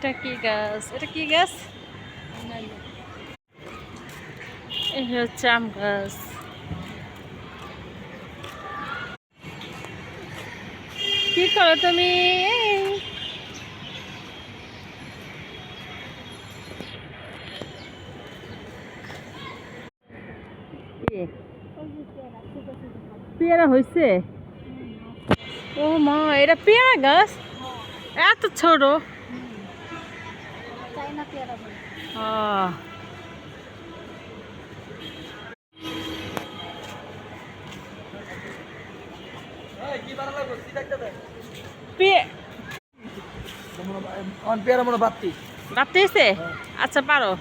এটা কি গাছ? এটা কি গাছ? এটা হচ্ছে আম গাছ। কি করো তুমি? পেয়ারা হয়েছে? ও মা, এটা পেয়ারা গাছ? এত ছোট? আহ, পেয়ারা মনে বাত্তি রাত্রে এসে? আচ্ছা পারো।